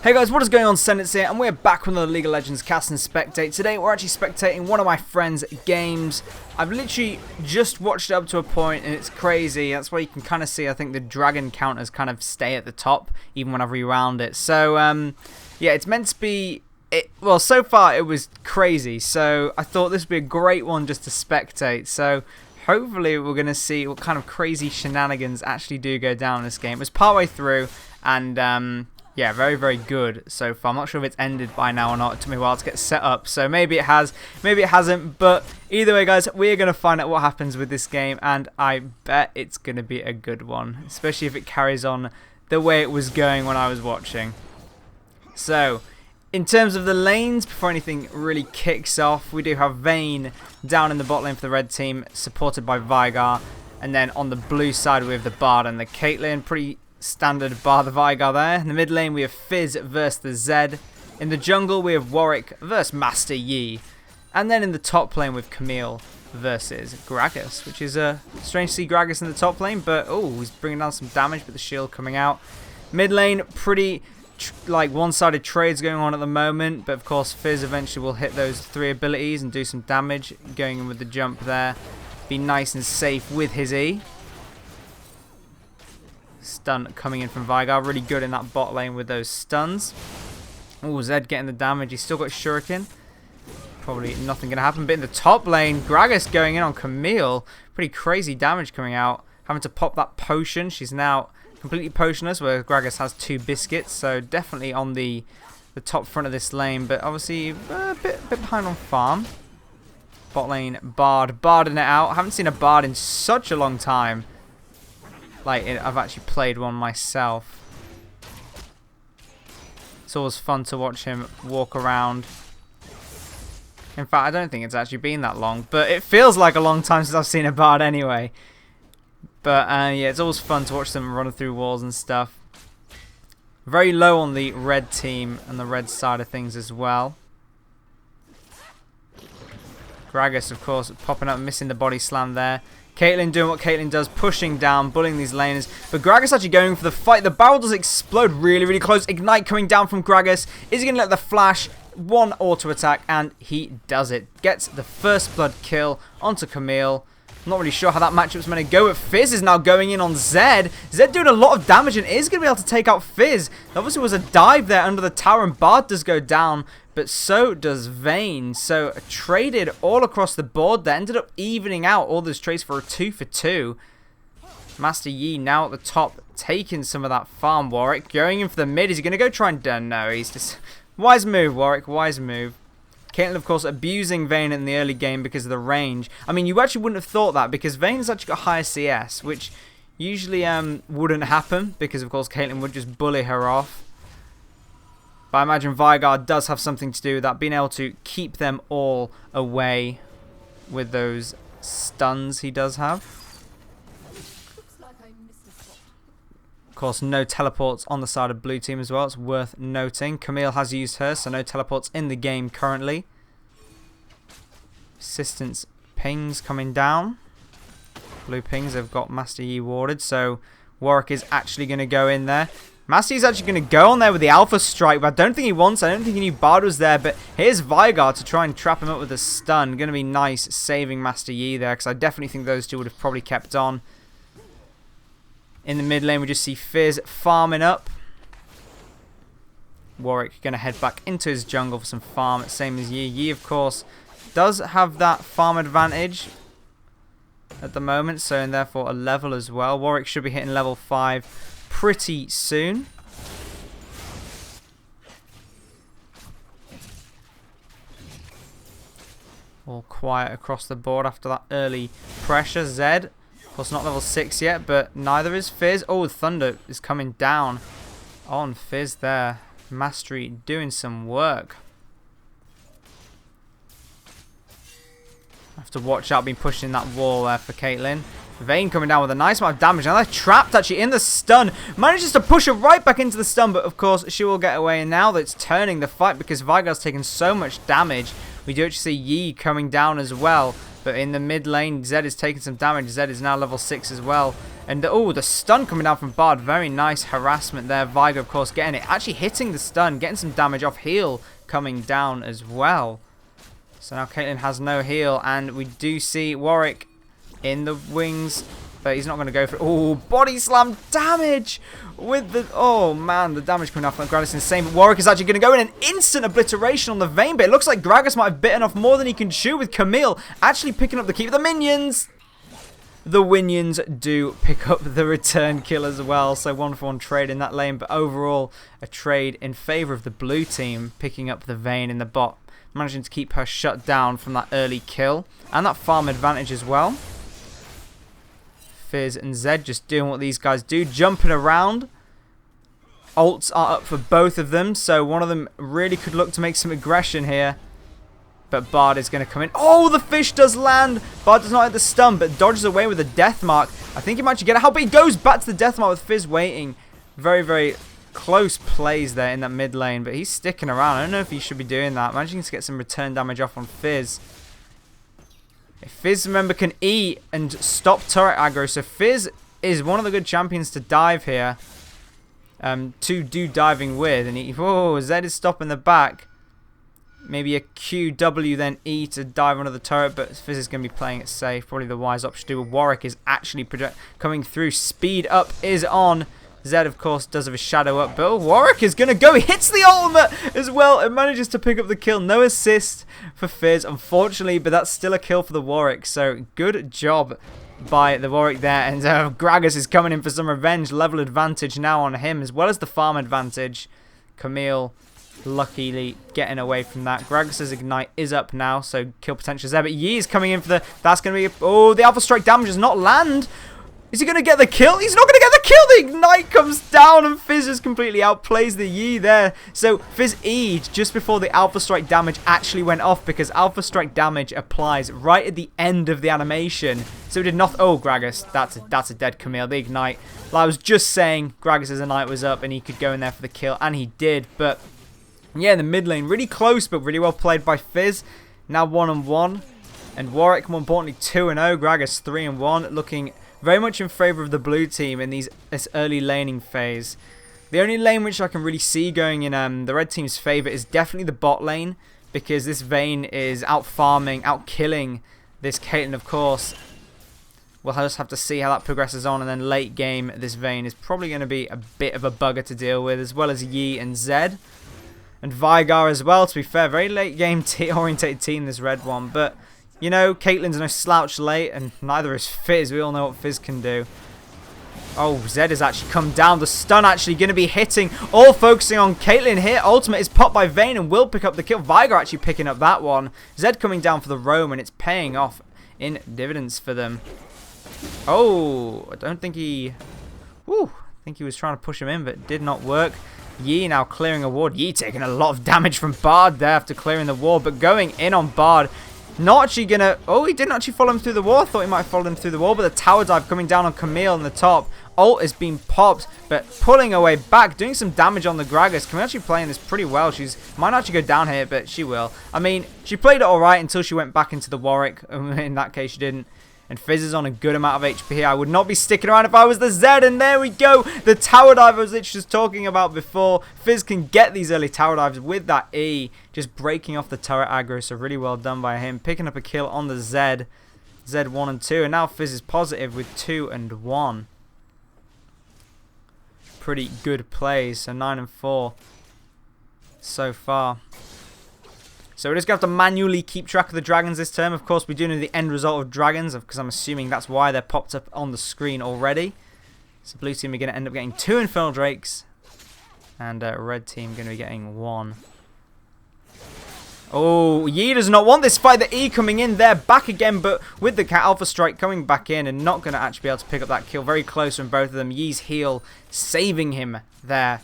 Hey guys, what is going on? Sendits here, and we're back with another League of Legends cast and spectate. Today we're actually spectating one of my friend's games. I've literally just watched it up to a point and it's crazy. That's why you can kind of see, I think, the dragon counters kind of stay at the top even when I rewound it. So, yeah, it's meant to be... Well, so far it was crazy, so I thought this would be a great one just to spectate. So, hopefully we're going to see what kind of crazy shenanigans actually do go down in this game. It was partway through, and... yeah, very, very good so far. I'm not sure if it's ended by now or not. It took me a while to get set up, so maybe it has, maybe it hasn't. But either way, guys, we're going to find out what happens with this game, and I bet it's going to be a good one, especially if it carries on the way it was going when I was watching. So, in terms of the lanes, before anything really kicks off, we do have Vayne down in the bot lane for the red team, supported by Veigar. And then on the blue side, we have the Bard and the Caitlyn. Pretty standard bar the Veigar there. In the mid lane we have Fizz versus the Zed. In the jungle we have Warwick versus Master Yi. And then in the top lane with Camille versus Gragas, which is strange to see Gragas in the top lane, but oh, he's bringing down some damage with the shield coming out. Mid lane, pretty like one-sided trades going on at the moment, but of course Fizz eventually will hit those 3 abilities and do some damage, going in with the jump there. Be nice and safe with his E. Stun coming in from Veigar, really good in that bot lane with those stuns. Oh, Zed getting the damage. He's still got Shuriken. Probably nothing going to happen. But in the top lane, Gragas going in on Camille. Pretty crazy damage coming out. Having to pop that potion. She's now completely potionless, where Gragas has 2 biscuits. So definitely on the top front of this lane. But obviously a bit behind on farm. Bot lane, Barding it out. I haven't seen a Bard in such a long time. Like, I've actually played one myself. It's always fun to watch him walk around. In fact, I don't think it's actually been that long, but it feels like a long time since I've seen a Bard anyway. But yeah, it's always fun to watch them run through walls and stuff. Very low on the red team and the red side of things as well. Gragas, of course, popping up, missing the body slam there. Caitlyn doing what Caitlyn does, pushing down, bullying these laners. But Gragas actually going for the fight. The barrel does explode really, really close. Ignite coming down from Gragas. Is he going to let the flash? One auto attack, and he does it. Gets the first blood kill onto Camille. I'm not really sure how that matchup's meant to go, but Fizz is now going in on Zed. Zed doing a lot of damage and is going to be able to take out Fizz. There obviously was a dive there under the tower, and Bard does go down, but so does Vayne. So traded all across the board. They ended up evening out all those trades for a 2 for 2. Master Yi now at the top, taking some of that farm. Warwick going in for the mid. Is he going to go try and... no, he's just... Wise move, Warwick. Wise move. Caitlyn, of course, abusing Vayne in the early game because of the range. I mean, you actually wouldn't have thought that because Vayne's actually got higher CS, which usually wouldn't happen because, of course, Caitlyn would just bully her off. But I imagine Veigar does have something to do with that, being able to keep them all away with those stuns he does have. Of course, no teleports on the side of blue team as well. It's worth noting. Camille has used hers, so no teleports in the game currently. Assistance pings coming down. Blue pings have got Master Yi warded, so Warwick is actually going to go in there. Master Yi's actually going to go on there with the Alpha Strike, but I don't think he wants. I don't think he knew Bard was there, but here's Veigar to try and trap him up with a stun. Going to be nice saving Master Yi there, because I definitely think those two would have probably kept on. In the mid lane, we just see Fizz farming up. Warwick going to head back into his jungle for some farm, same as Yi. Yi, of course, does have that farm advantage at the moment, so and therefore a level as well. Warwick should be hitting level 5 pretty soon. All quiet across the board after that early pressure. Zed, of course, not level 6 yet, but neither is Fizz. Oh, Thunder is coming down on Fizz there. Mastery doing some work. I have to watch out being pushed in that wall there for Caitlyn. Vayne coming down with a nice amount of damage. Now they're trapped actually in the stun. Manages to push her right back into the stun, but of course she will get away. And now that's turning the fight because Veigar's taken so much damage. We do actually see Yi coming down as well. But in the mid lane, Zed is taking some damage. Zed is now level 6 as well. And oh, the stun coming down from Bard. Very nice harassment there. Vigo, of course, getting it. Actually hitting the stun, getting some damage off heal coming down as well. So now Caitlyn has no heal. And we do see Warwick in the wings. But he's not going to go for it. Oh, body slam damage with the... Oh, man, the damage coming off from Gragas is insane. But Warwick is actually going to go in an instant obliteration on the Vayne. But it looks like Gragas might have bitten off more than he can chew with Camille actually picking up the keep. The minions! The Winions do pick up the return kill as well. So 1-for-1 trade in that lane. But overall, a trade in favor of the blue team, picking up the Vayne in the bot. Managing to keep her shut down from that early kill. And that farm advantage as well. Fizz and Zed just doing what these guys do, jumping around. Ults are up for both of them, so one of them really could look to make some aggression here. But Bard is going to come in. Oh, the fish does land. Bard does not hit the stun, but dodges away with a death mark. I think he might actually get a help, but he goes back to the death mark with Fizz waiting. Very, very close plays there in that mid lane, but he's sticking around. I don't know if he should be doing that. Managing to get some return damage off on Fizz. If Fizz, remember, can E and stop turret aggro. So Fizz is one of the good champions to dive here. To do diving with. And oh, Zed is stopping the back. Maybe a Q, W, then E to dive under the turret. But Fizz is going to be playing it safe. Probably the wise option to do. Warwick is actually coming through. Speed up is on. Zed, of course, does have a shadow up, but Warwick is going to go. He hits the ultimate as well and manages to pick up the kill. No assist for Fizz, unfortunately, but that's still a kill for the Warwick. So good job by the Warwick there. And Gragas is coming in for some revenge. Level advantage now on him, as well as the farm advantage. Camille luckily getting away from that. Gragas' ignite is up now, so kill potential is there. But Yi is coming in for the... That's going to be... Oh, the Alpha Strike damage does not land. Is he going to get the kill? He's not going to get the kill. The ignite comes down and Fizz just completely outplays the Yi there. So Fizz E'd just before the Alpha Strike damage actually went off, because Alpha Strike damage applies right at the end of the animation. So it did not... Oh, Gragas. That's a dead Camille. The ignite. Like I was just saying, Gragas' ignite was up and he could go in there for the kill, and he did. But yeah, in the mid lane, really close but really well played by Fizz. Now 1-1. And Warwick, more importantly, 2-0. Gragas 3-1. Looking very much in favour of the blue team in this early laning phase. The only lane which I can really see going in the red team's favour is definitely the bot lane, because this Vayne is out farming, out killing this Caitlyn, of course. We'll just have to see how that progresses on, and then late game this Vayne is probably going to be a bit of a bugger to deal with, as well as Yi and Zed. And Vigar as well, to be fair. Very late game orientated team, this red one, but... You know, Caitlyn's no slouch late, and neither is Fizz. We all know what Fizz can do. Oh, Zed has actually come down. The stun actually going to be hitting. All focusing on Caitlyn here. Ultimate is popped by Vayne and will pick up the kill. Vigar actually picking up that one. Zed coming down for the roam, and it's paying off in dividends for them. Oh, I don't think he... Woo, I think he was trying to push him in, but it did not work. Yi now clearing a ward. Yi taking a lot of damage from Bard there after clearing the ward, but going in on Bard. Not actually going to... Oh, he didn't actually follow him through the wall. I thought he might have followed him through the wall. But the tower dive coming down on Camille on the top. Ult is being popped, but pulling away back. Doing some damage on the Gragas. Camille actually playing this pretty well. She's might not actually go down here, but she will. I mean, she played it alright until she went back into the Warwick. In that case, she didn't. And Fizz is on a good amount of HP here. I would not be sticking around if I was the Zed. And there we go. The tower dive I was literally just talking about before. Fizz can get these early tower dives with that E. Just breaking off the turret aggro. So really well done by him. Picking up a kill on the Zed. Zed 1 and 2. And now Fizz is positive with 2 and 1. Pretty good plays. So 9 and 4 so far. So we're just going to have to manually keep track of the dragons this term. Of course, we do know the end result of dragons, because I'm assuming that's why they're popped up on the screen already. So blue team are going to end up getting 2 Infernal Drakes. And red team going to be getting 1. Oh, Yi does not want this fight. The E coming in there, back again, but with the Alpha Strike coming back in and not going to actually be able to pick up that kill. Very close from both of them. Yi's heal saving him there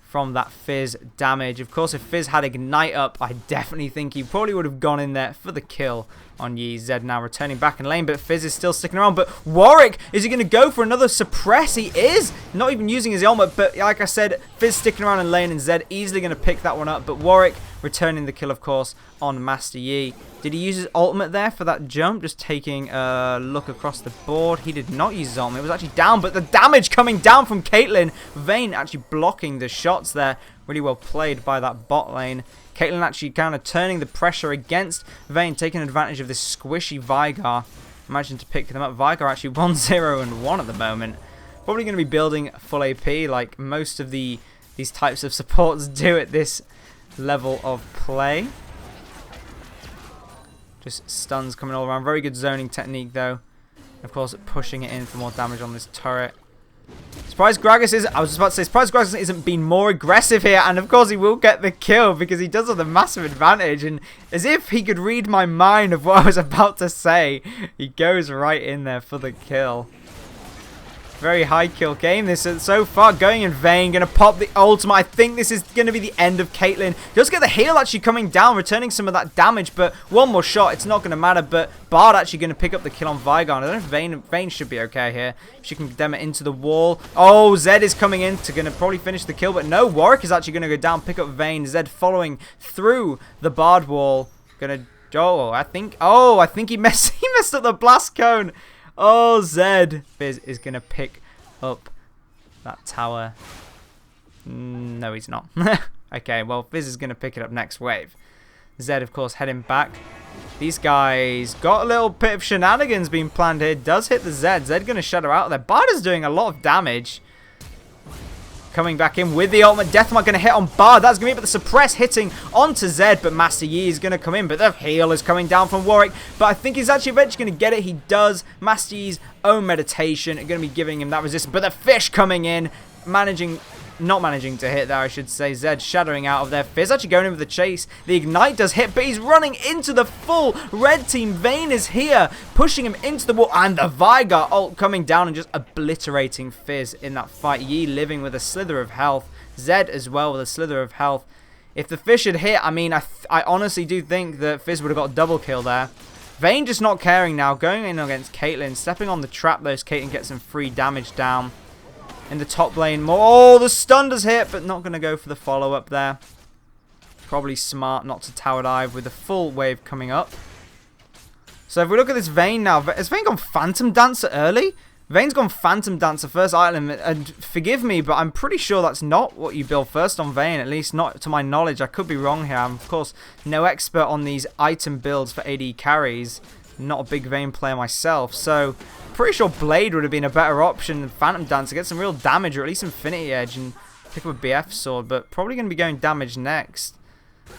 from that Fizz damage. Of course, if Fizz had Ignite up, I definitely think he probably would have gone in there for the kill on Yi. Zed now returning back in lane, but Fizz is still sticking around. But Warwick, is he going to go for another suppress? He is! Not even using his ultimate, but like I said, Fizz sticking around in lane, and Zed easily going to pick that one up. But Warwick returning the kill, of course, on Master Yi. Did he use his ultimate there for that jump? Just taking a look across the board. He did not use his ultimate. It was actually down, but the damage coming down from Caitlyn. Vayne actually blocking the shots there. Really well played by that bot lane. Caitlyn actually kind of turning the pressure against Vayne, taking advantage of this squishy Veigar. Managing to pick them up. Veigar actually 1-0-1 at the moment. Probably going to be building full AP like most of these types of supports do at this level of play. Just stuns coming all around. Very good zoning technique though. Of course, pushing it in for more damage on this turret. Surprise Gragas is, I was just about to say, Surprise Gragas isn't being more aggressive here, and of course he will get the kill because he does have the massive advantage, and as if he could read my mind of what I was about to say, he goes right in there for the kill. Very high kill game this so far. Going in Vayne, going to pop the ultimate. I think this is going to be the end of Caitlyn. Does get the heal actually coming down, returning some of that damage, but one more shot, it's not going to matter. But Bard actually going to pick up the kill on Veigar. I don't know if Vayne should be okay here. She can condemn it into the wall. Oh, Zed is coming in to going to probably finish the kill, but no, Warwick is actually going to go down, pick up Vayne. Zed following through the Bard wall. Going to, I think he messed up the blast cone. Oh, Zed. Fizz is going to pick up that tower. No, he's not. Okay, well, Fizz is going to pick it up next wave. Zed, of course, heading back. These guys got a little bit of shenanigans being planned here. Does hit the Zed. Zed going to shut her out there. Bard is doing a lot of damage. Coming back in with the ultimate. Deathmark going to hit on Bard. That's going to be the suppress hitting onto Zed. But Master Yi is going to come in. But the heal is coming down from Warwick. But I think he's actually eventually going to get it. He does. Master Yi's own meditation going to be giving him that resistance. But the fish coming in. Not managing to hit there, I should say. Zed shattering out of there. Fizz actually going in with the chase. The ignite does hit, but he's running into the full red team. Vayne is here, pushing him into the wall. And the Veigar ult coming down and just obliterating Fizz in that fight. Yi living with a slither of health. Zed as well with a slither of health. If the fish had hit, I mean, I honestly do think that Fizz would have got a double kill there. Vayne just not caring now. Going in against Caitlyn. Stepping on the trap though, Caitlyn gets some free damage down. In the top lane, oh, the stun does hit, but not going to go for the follow-up there. Probably smart not to tower dive with the full wave coming up. So if we look at this Vayne now, has Vayne gone Phantom Dancer early? Vayne's gone Phantom Dancer first item, and forgive me, but I'm pretty sure that's not what you build first on Vayne, at least not to my knowledge. I could be wrong here. I'm, of course, no expert on these item builds for AD carries. Not a big Vayne player myself, so pretty sure Blade would have been a better option than Phantom Dancer. Get some real damage, or at least Infinity Edge, and pick up a BF sword, but probably going to be going damage next.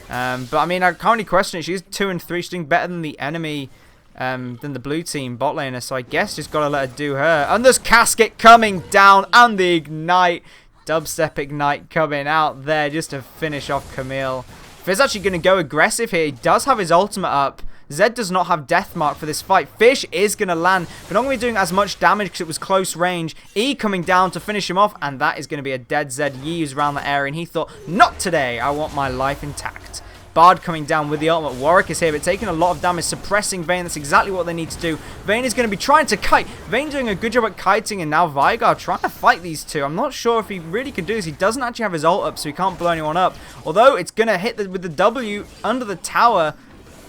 But I mean, I can't really question it. She's 2 and 3. She's doing better than the enemy, than the blue team bot laner, so I guess just got to let her do her. And there's Casket coming down, and the Ignite. Dubstep Ignite coming out there just to finish off Camille. Fizz actually going to go aggressive here. He does have his ultimate up. Zed does not have Deathmark for this fight. Fish is going to land, but not going to be doing as much damage because it was close range. E coming down to finish him off, and that is going to be a dead Zed. Yi was around the area, and he thought, not today. I want my life intact. Bard coming down with the ultimate. Warwick is here, but taking a lot of damage, suppressing Vayne. That's exactly what they need to do. Vayne is going to be trying to kite. Vayne doing a good job at kiting, and now Veigar trying to fight these two. I'm not sure if he really can do this. He doesn't actually have his ult up, so he can't blow anyone up. Although it's going to hit with the W under the tower.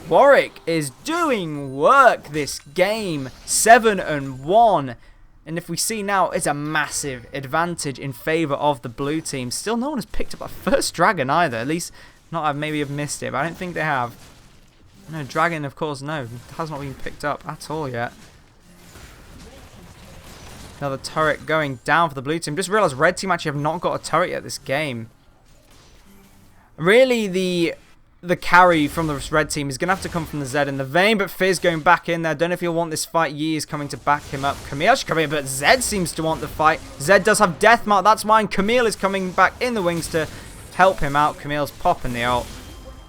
Warwick is doing work this game. 7-1. And if we see now, it's a massive advantage in favor of the blue team. Still, no one has picked up that first dragon either. At least, not maybe have missed it, but I don't think they have. No, dragon, of course, no. Has not been picked up at all yet. Another turret going down for the blue team. Just realized red team actually have not got a turret yet this game. Really, the carry from the red team is going to have to come from the Zed and the Vayne, but Fizz going back in there. Don't know if he'll want this fight. Yi is coming to back him up. Camille should come in, but Zed seems to want the fight. Zed does have Deathmark. That's mine. Camille is coming back in the wings to help him out. Camille's popping the ult.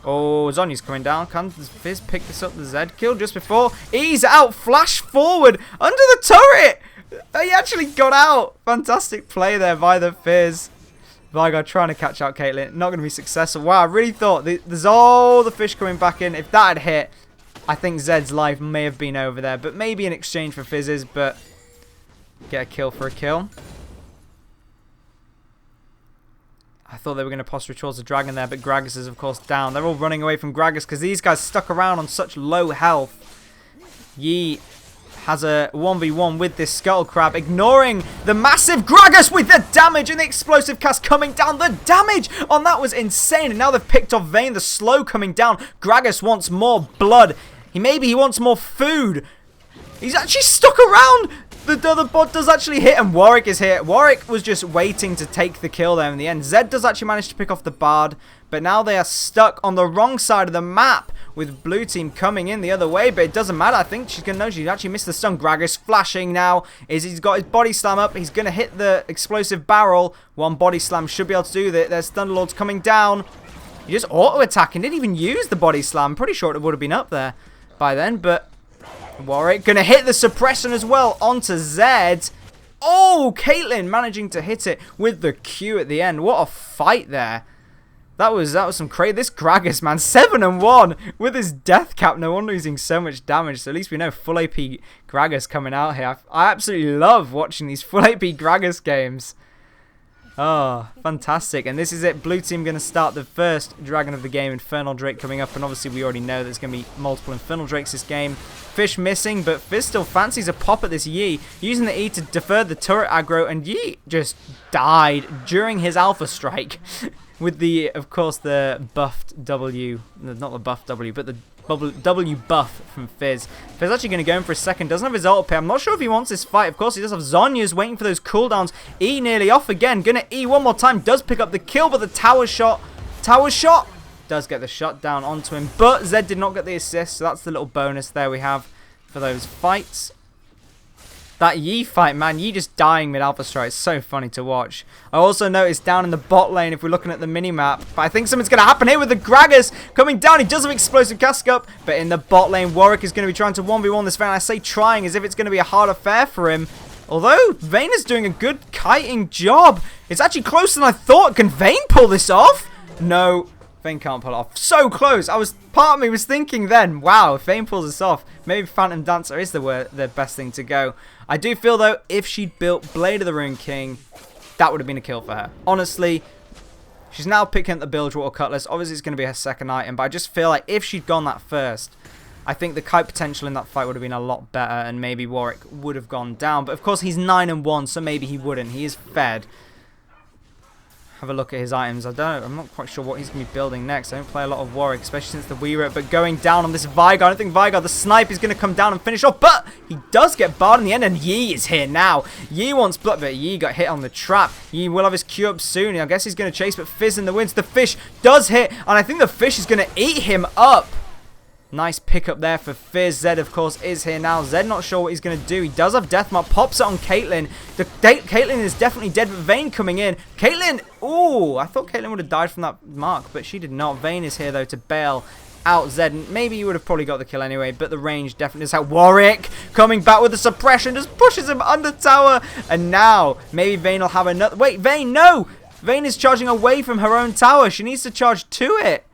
Oh, Zonya's coming down. Can Fizz pick this up? The Zed kill just before. He's out. Flash forward under the turret. He actually got out. Fantastic play there by the Fizz. Veigar trying to catch out Caitlyn. Not going to be successful. Wow, I really thought there's all the fish coming back in. If that had hit, I think Zed's life may have been over there. But maybe in exchange for Fizz's, but get a kill for a kill. I thought they were going to posture towards the dragon there, but Gragas is, of course, down. They're all running away from Gragas because these guys stuck around on such low health. Yi has a 1v1 with this Scuttle Crab, ignoring the massive Gragas with the damage and the explosive cast coming down. The damage on that was insane. And now they've picked off Vayne, the slow coming down. Gragas wants more blood. Maybe he wants more food. He's actually stuck around. The other bot does actually hit, and Warwick is here. Warwick was just waiting to take the kill there in the end. Zed does actually manage to pick off the Bard, but now they are stuck on the wrong side of the map with blue team coming in the other way, but it doesn't matter. I think she's going to know she actually missed the stun. Gragas flashing now. He's got his body slam up. He's going to hit the explosive barrel. One body slam should be able to do that. There's Thunderlords coming down. He just auto-attacking. Didn't even use the body slam. I'm pretty sure it would have been up there by then, but Warwick going to hit the suppression as well onto Zed. Oh, Caitlyn managing to hit it with the Q at the end. What a fight there. That was some crazy. This Gragas, man, 7-1 with his death cap. No wonder he's doing so much damage. So at least we know full AP Gragas coming out here. I absolutely love watching these full AP Gragas games. Oh, fantastic. And this is it. Blue team going to start the first dragon of the game, Infernal Drake coming up. And obviously we already know there's going to be multiple Infernal Drakes this game. Fish missing, but Fizz still fancies a pop at this Yi. Using the E to defer the turret aggro. And Yi just died during his Alpha Strike. With the, of course, the buffed W. Not the buffed W, but the W buff from Fizz. Fizz actually going to go in for a second. Doesn't have his ult up. I'm not sure if he wants this fight. Of course, he does have Zhonya's waiting for those cooldowns. E nearly off again. Going to E one more time. Does pick up the kill, but the tower shot does get the shot down onto him. But Zed did not get the assist, so that's the little bonus there we have for those fights. That Yi fight, man, Yi just dying mid-alpha strike. It's so funny to watch. I also noticed down in the bot lane, if we're looking at the mini-map, but I think something's going to happen here with the Gragas coming down. He does have explosive cask up, but in the bot lane, Warwick is going to be trying to 1v1 this Vayne. I say trying as if it's going to be a hard affair for him. Although, Vayne is doing a good kiting job. It's actually closer than I thought. Can Vayne pull this off? No. Vayne can't pull it off. So close. Part of me was thinking then, wow, if Vayne pulls this off, maybe Phantom Dancer is the best thing to go. I do feel, though, if she'd built Blade of the Rune King, that would have been a kill for her. Honestly, she's now picking up the Bilgewater Cutlass. Obviously, it's going to be her second item, but I just feel like if she'd gone that first, I think the kite potential in that fight would have been a lot better, and maybe Warwick would have gone down. But, of course, he's 9-1, so maybe he wouldn't. He is fed. Have a look at his items. I'm not quite sure what he's going to be building next. I don't play a lot of Warwick, especially since the Weirut, but going down on this Veigar. I don't think Veigar, the snipe, is going to come down and finish off, but he does get barred in the end, and Yi is here now. Yi wants blood, but Yi got hit on the trap. Yi will have his Q up soon. I guess he's going to chase, but Fizz in the wins. The fish does hit, and I think the fish is going to eat him up. Nice pick up there for Fizz. Zed, of course, is here now. Zed not sure what he's going to do. He does have Death Mark. Pops it on Caitlyn. Caitlyn is definitely dead, but Vayne coming in. Caitlyn, ooh, I thought Caitlyn would have died from that mark, but she did not. Vayne is here, though, to bail out Zed. Maybe he would have probably got the kill anyway, but the range definitely is out. Warwick coming back with the suppression. Just pushes him under tower. And now, maybe Vayne will have another. Wait, Vayne, no! Vayne is charging away from her own tower. She needs to charge to it.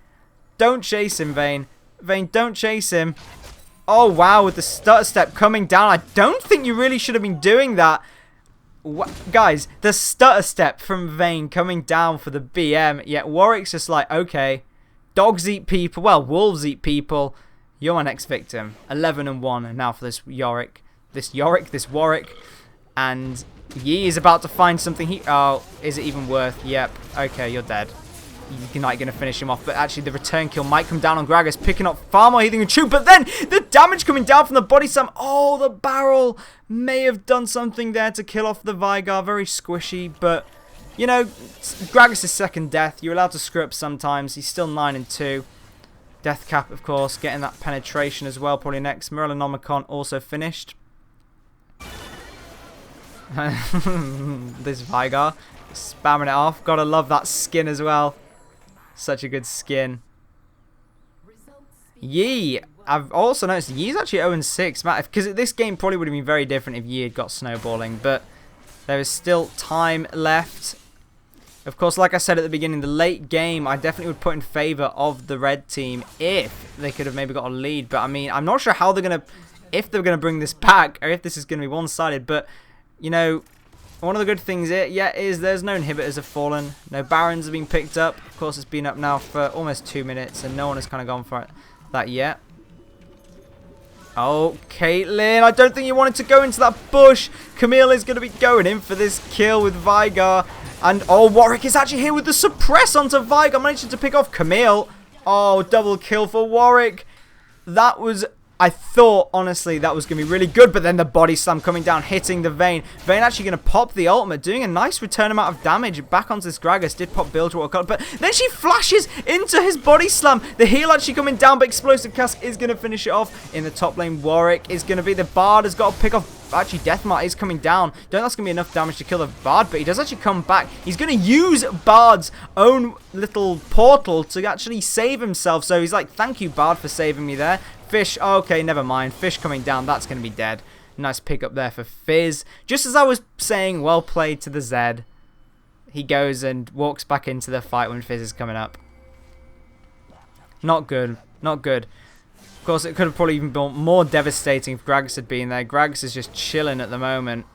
Don't chase him, Vayne. Vayne, don't chase him. Oh, wow, with the stutter step coming down. I don't think you really should have been doing that. Guys, the stutter step from Vayne coming down for the BM. Yet Warwick's just like, okay, dogs eat people. Well, wolves eat people. You're my next victim. 11-1 now for this Warwick. This Warwick. And Yi is about to find something. Oh, is it even worth? Yep. Okay, you're dead. You're not going to finish him off, but actually the return kill might come down on Gragas, picking up far more healing and true, but then the damage coming down from the body slam. Oh, the barrel may have done something there to kill off the Veigar. Very squishy, but, you know, Gragas' second death. You're allowed to screw up sometimes. He's still 9-2. Death cap, of course, getting that penetration as well, probably next. Morellonomicon also finished. This Veigar, spamming it off. Gotta love that skin as well. Such a good skin. Yi, I've also noticed Yi's actually 0-6, because this game probably would have been very different if Yi had got snowballing, but there is still time left. Of course, like I said at the beginning, the late game I definitely would put in favor of the red team if they could have maybe got a lead, but I mean, I'm not sure how they're going to, if they're going to bring this back or if this is going to be one-sided, but, you know, one of the good things here, is there's no inhibitors have fallen. No barons have been picked up. Of course, it's been up now for almost 2 minutes, and no one has kind of gone for that yet. Oh, Caitlyn, I don't think you wanted to go into that bush. Camille is going to be going in for this kill with Veigar. And, oh, Warwick is actually here with the suppress onto Veigar, managing to pick off Camille. Oh, double kill for Warwick. That was... I thought, honestly, that was going to be really good, but then the body slam coming down, hitting the Vayne. Vayne actually going to pop the ultimate, doing a nice return amount of damage back onto this Gragas. Did pop Bilgewater, but then she flashes into his body slam. The heal actually coming down, but Explosive Cask is going to finish it off. In the top lane, Warwick is going to be the Bard, has got to pick off... Actually, Deathmark is coming down. Don't think that's going to be enough damage to kill the Bard, but he does actually come back. He's going to use Bard's own little portal to actually save himself. So he's like, thank you, Bard, for saving me there. Fish, okay, never mind. Fish coming down, that's going to be dead. Nice pick up there for Fizz. Just as I was saying, well played to the Zed. He goes and walks back into the fight when Fizz is coming up. Not good, not good. Of course, it could have probably even been more devastating if Gragas had been there. Gragas is just chilling at the moment.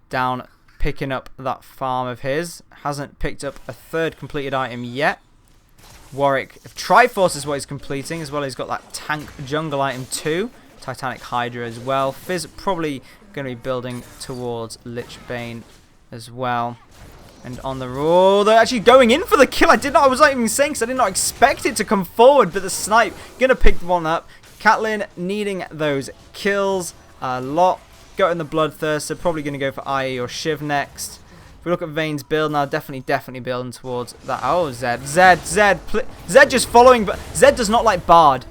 Down, picking up that farm of his. Hasn't picked up a third completed item yet. Warwick, Triforce is what he's completing, as well as he's got that tank jungle item too. Titanic Hydra as well. Fizz probably going to be building towards Lichbane as well. And on the roll, they're actually going in for the kill. I was not even saying, because I did not expect it to come forward, but the snipe going to pick one up. Caitlyn needing those kills a lot. Got in the Bloodthirster, probably going to go for IE or Shiv next. If we look at Vayne's build now, definitely building towards that. Oh, Zed just following, but Zed does not like Bard.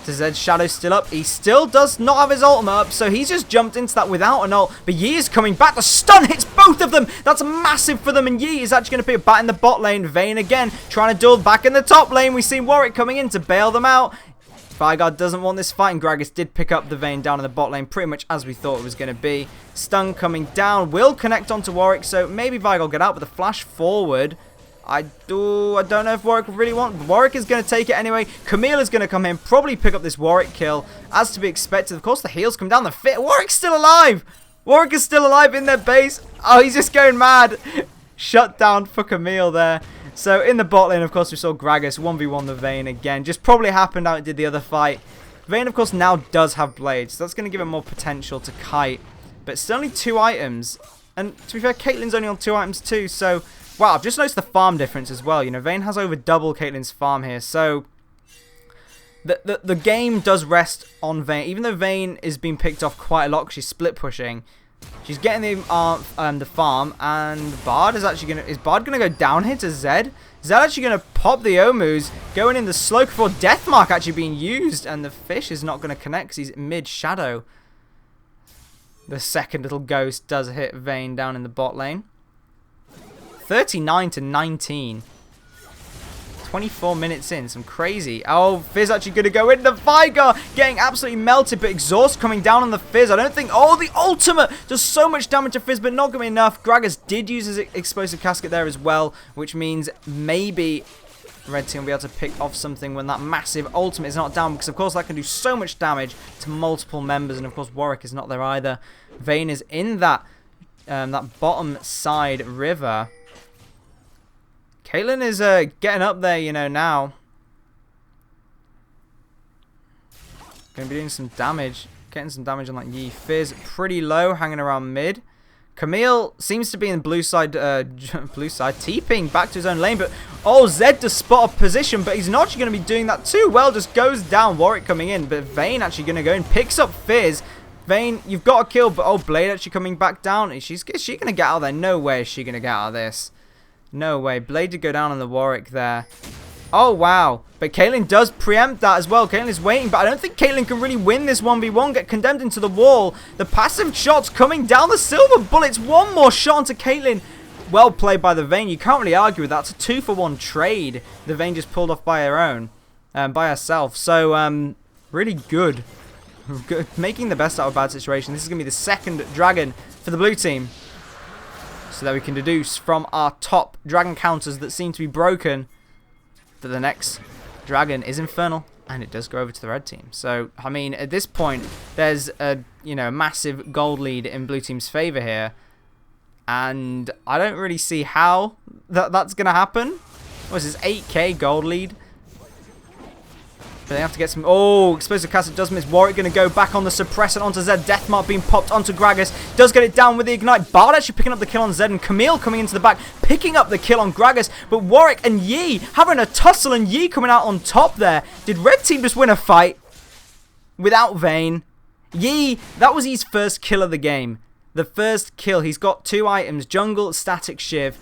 So Zed's Shadow's still up. He still does not have his ultimate up, so he's just jumped into that without an ult. But Yi is coming back. The stun hits both of them. That's massive for them, and Yi is actually going to be a bat in the bot lane. Vayne again, trying to duel back in the top lane. We see Warwick coming in to bail them out. Veigar doesn't want this fight, and Gragas did pick up the Vayne down in the bot lane, pretty much as we thought it was going to be. Stun coming down, will connect onto Warwick, so maybe Veigar will get out, but the flash forward, I don't know if Warwick really wants. Warwick is going to take it anyway. Camille is going to come in, probably pick up this Warwick kill, as to be expected. Of course, the heals come down, the fit. Warwick's still alive! Warwick is still alive in their base. Oh, he's just going mad. Shut down for Camille there. So in the bot lane, of course, we saw Gragas 1v1 the Vayne again. Just probably happened how it did the other fight. Vayne, of course, now does have blades, so that's going to give him more potential to kite. But still only 2 items. And to be fair, Caitlyn's only on 2 items too. So, wow, I've just noticed the farm difference as well. You know, Vayne has over double Caitlyn's farm here. So, the game does rest on Vayne. Even though Vayne is being picked off quite a lot because she's split pushing. She's getting the farm, and Bard is actually going to... Is Bard going to go down here to Zed? Zed actually going to pop the Omus, going in the slow before Deathmark actually being used, and the fish is not going to connect because he's mid-shadow. The second little ghost does hit Vayne down in the bot lane. 39 to 19. 24 minutes in, some crazy. Oh, Fizz actually going to go in. The Veigar getting absolutely melted, but Exhaust coming down on the Fizz. I don't think... Oh, the ultimate does so much damage to Fizz, but not going to be enough. Gragas did use his Explosive Casket there as well, which means maybe Red Team will be able to pick off something when that massive ultimate is not down, because of course that can do so much damage to multiple members, and of course Warwick is not there either. Vayne is in that bottom side river. Caitlyn is getting up there, you know, now. Going to be doing some damage. Getting some damage on that Yi. Fizz pretty low, hanging around mid. Camille seems to be in the blue side, TPing back to his own lane. But, oh, Zed to spot a position, but he's not actually going to be doing that too well. Just goes down, Warwick coming in. But Vayne actually going to go and picks up Fizz. Vayne, you've got a kill, but, oh, Blade actually coming back down. Is she going to get out of there? No way is she going to get out of this. No way. Blade did go down on the Warwick there. Oh, wow. But Caitlyn does preempt that as well. Caitlyn is waiting, but I don't think Caitlyn can really win this 1v1. Get condemned into the wall. The passive shots coming down. The silver bullets. One more shot onto Caitlyn. Well played by the Vayne. You can't really argue with that. It's a 2-for-1 trade. The Vayne just pulled off by her own. By herself. So, really good. Making the best out of a bad situation. This is going to be the second dragon for the blue team. So that we can deduce from our top dragon counters that seem to be broken that the next dragon is infernal. And it does go over to the red team. So, I mean, at this point, there's a, massive gold lead in blue team's favor here. And I don't really see how that's going to happen. What is this, 8k gold lead? But they have to get some... Oh, explosive cast, it does miss. Warwick going to go back on the suppressor onto Zed. Deathmark being popped onto Gragas. Does get it down with the ignite. Bard actually picking up the kill on Zed. And Camille coming into the back, picking up the kill on Gragas. But Warwick and Yi having a tussle, and Yi coming out on top there. Did red team just win a fight without Vayne? Yi, that was his first kill of the game. The first kill. He's got 2 items, jungle, static shiv.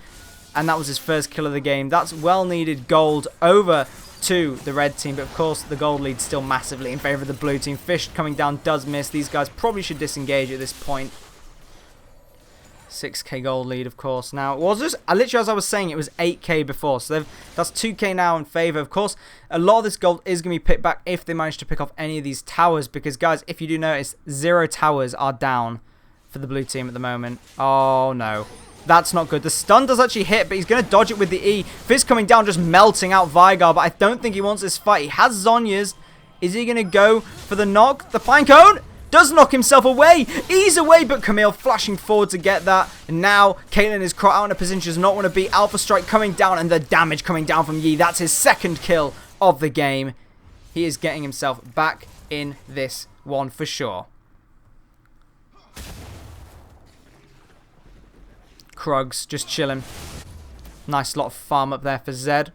And that was his first kill of the game. That's well needed gold over to the red team, but of course the gold lead's still massively in favor of the blue team. Fish coming down does miss. These guys probably should disengage at this point. 6k gold lead, of course. Now, it was just, literally as I was saying, it was 8k before, so that's 2k now in favor. Of course, a lot of this gold is going to be picked back if they manage to pick off any of these towers, because guys, if you do notice, 0 towers are down for the blue team at the moment. Oh no. That's not good. The stun does actually hit, but he's going to dodge it with the E. Fizz coming down, just melting out Vigar, but I don't think he wants this fight. He has Zhonya's. Is he going to go for the knock? The flying cone does knock himself away. He's away, but Camille flashing forward to get that. And now Caitlyn is caught out in a position she does not want to be. Alpha Strike coming down, and the damage coming down from Yi. That's his 2nd kill of the game. He is getting himself back in this one for sure. Krugs just chilling. Nice lot of farm up there for Zed.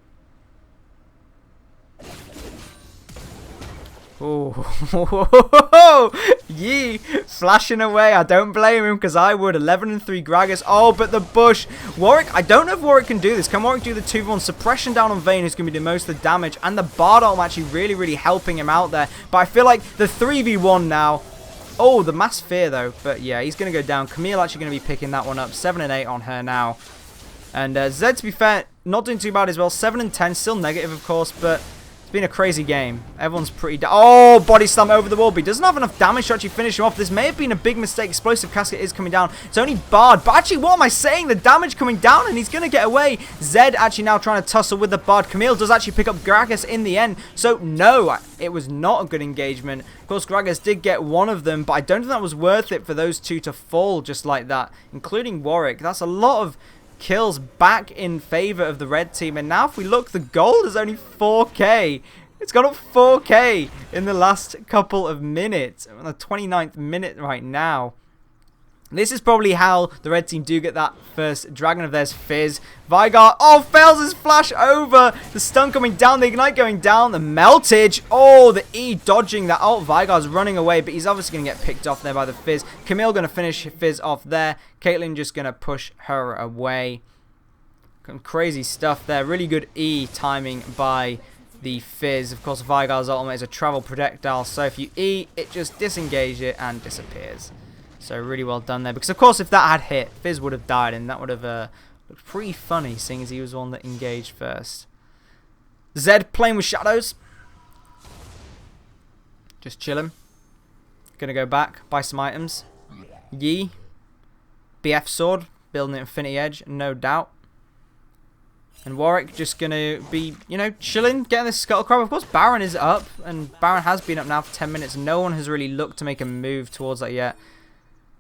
Oh, Yi flashing away. I don't blame him, because I would. 11 and 3 Gragas. Oh, but the bush. Warwick, I don't know if Warwick can do this. Can Warwick do the 2v1 suppression down on Vayne, who's going to be the most of the damage, and the Bard ult actually really helping him out there. But I feel like the 3v1 now. Oh, the mass fear though. But yeah, he's going to go down. Camille actually going to be picking that one up. 7 and 8 on her now. And Zed, to be fair, not doing too bad as well. 7 and 10, still negative of course, but it's been a crazy game. Everyone's pretty... Oh, body slam over the wall, but he doesn't have enough damage to actually finish him off. This may have been a big mistake. Explosive casket is coming down. It's only Bard, but actually, what am I saying? The damage coming down, and he's going to get away. Zed actually now trying to tussle with the Bard. Camille does actually pick up Gragas in the end, so no, it was not a good engagement. Of course, Gragas did get one of them, but I don't think that was worth it for those two to fall just like that, including Warwick. That's a lot of kills back in favor of the red team. And now if we look, the gold is only 4k. It's gone up 4k in the last couple of minutes. We're on the 29th minute right now. This is probably how the red team do get that first dragon of theirs. Fizz. Vigar, oh, fails his flash over. The stun coming down, the ignite going down, the meltage. Oh, the E dodging that ult. Vigar's running away, but he's obviously going to get picked off there by the Fizz. Camille going to finish Fizz off there. Caitlyn just going to push her away. Some crazy stuff there. Really good E timing by the Fizz. Of course, Vigar's ultimate is a travel projectile, so if you E, it just disengages it and disappears. So really well done there, because of course if that had hit, Fizz would have died, and that would have looked pretty funny, seeing as he was the one that engaged first. Zed playing with shadows. Just chilling. Gonna go back, buy some items. Yi. BF sword, building an infinity edge, no doubt. And Warwick just gonna be, chilling, getting this scuttle crab. Of course, Baron is up, and Baron has been up now for 10 minutes. No one has really looked to make a move towards that yet.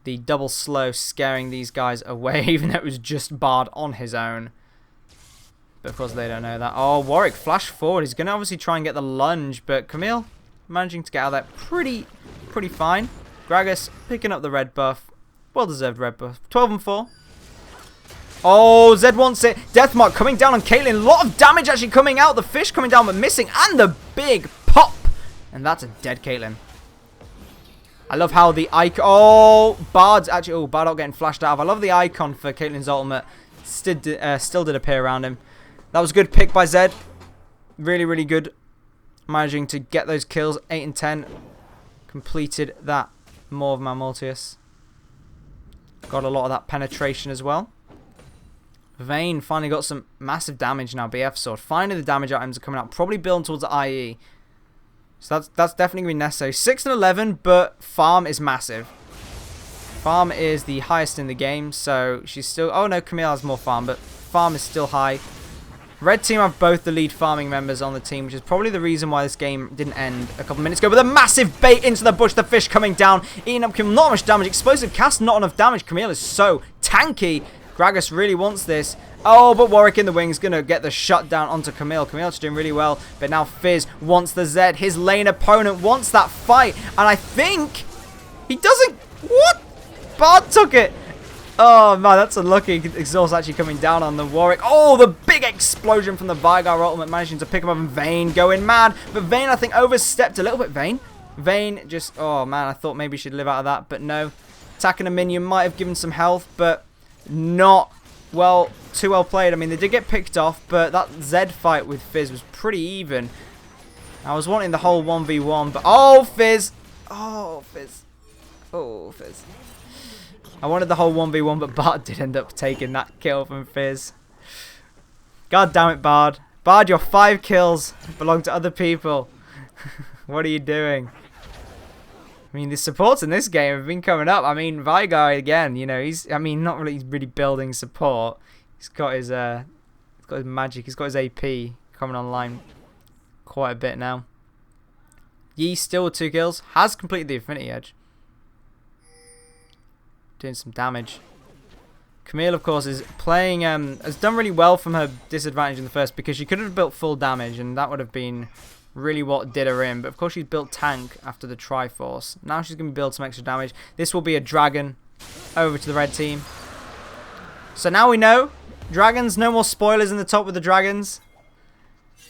The double slow scaring these guys away, even though it was just Bard on his own. But of course they don't know that. Oh, Warwick flash forward. He's going to obviously try and get the lunge, but Camille managing to get out of that pretty fine. Gragas picking up the red buff. Well-deserved red buff. 12 and 4. Oh, Zed wants it. Deathmark coming down on Caitlyn. A lot of damage actually coming out. The fish coming down but missing. And the big pop. And that's a dead Caitlyn. I love how the icon... Oh, Bard's actually... Oh, Bard getting flashed out of. I love the icon for Caitlyn's ultimate. Still did appear around him. That was a good pick by Zed. Really good. Managing to get those kills. 8 and 10. Completed that more of Malmultius. Got a lot of that penetration as well. Vayne finally got some massive damage now. BF sword. Finally the damage items are coming out. Probably building towards the IE. So that's definitely going to be necessary. 6 and 11, but farm is massive. Farm is the highest in the game, so she's still... Oh no, Camille has more farm, but farm is still high. Red team have both the lead farming members on the team, which is probably the reason why this game didn't end a couple minutes ago. But a massive bait into the bush, the fish coming down, eating up Camille. Not much damage. Explosive cast, not enough damage. Camille is so tanky. Gragas really wants this. Oh, but Warwick in the wings going to get the shutdown onto Camille. Camille's doing really well, but now Fizz wants the Zed. His lane opponent wants that fight, and I think he doesn't. What? Bard took it. Oh, man, that's unlucky. Exhaust actually coming down on the Warwick. Oh, the big explosion from the Vigar ultimate, managing to pick him up, and Vayne going mad. But Vayne, I think, overstepped a little bit. Vayne just, oh, man, I thought maybe she'd live out of that, but no. Attacking a minion might have given some health, but not, well, too well played. I mean, they did get picked off, but that Zed fight with Fizz was pretty even. I was wanting the whole 1v1, but, oh, Fizz. Oh, Fizz. Oh, Fizz. I wanted the whole 1v1, but Bard did end up taking that kill from Fizz. God damn it, Bard. Bard, your 5 kills belong to other people. What are you doing? I mean, the supports in this game have been coming up. I mean, Vigar again, you know, he's not really building support. He's got his magic, he's got his AP coming online quite a bit now. Yi still with 2 kills, has completed the Affinity Edge. Doing some damage. Camille, of course, is playing, has done really well from her disadvantage in the first, because she could have built full damage, and that would have been really what did her in. But of course, she's built tank after the Triforce. Now she's going to build some extra damage. This will be a dragon over to the red team. So now we know. Dragons, no more spoilers in the top with the dragons.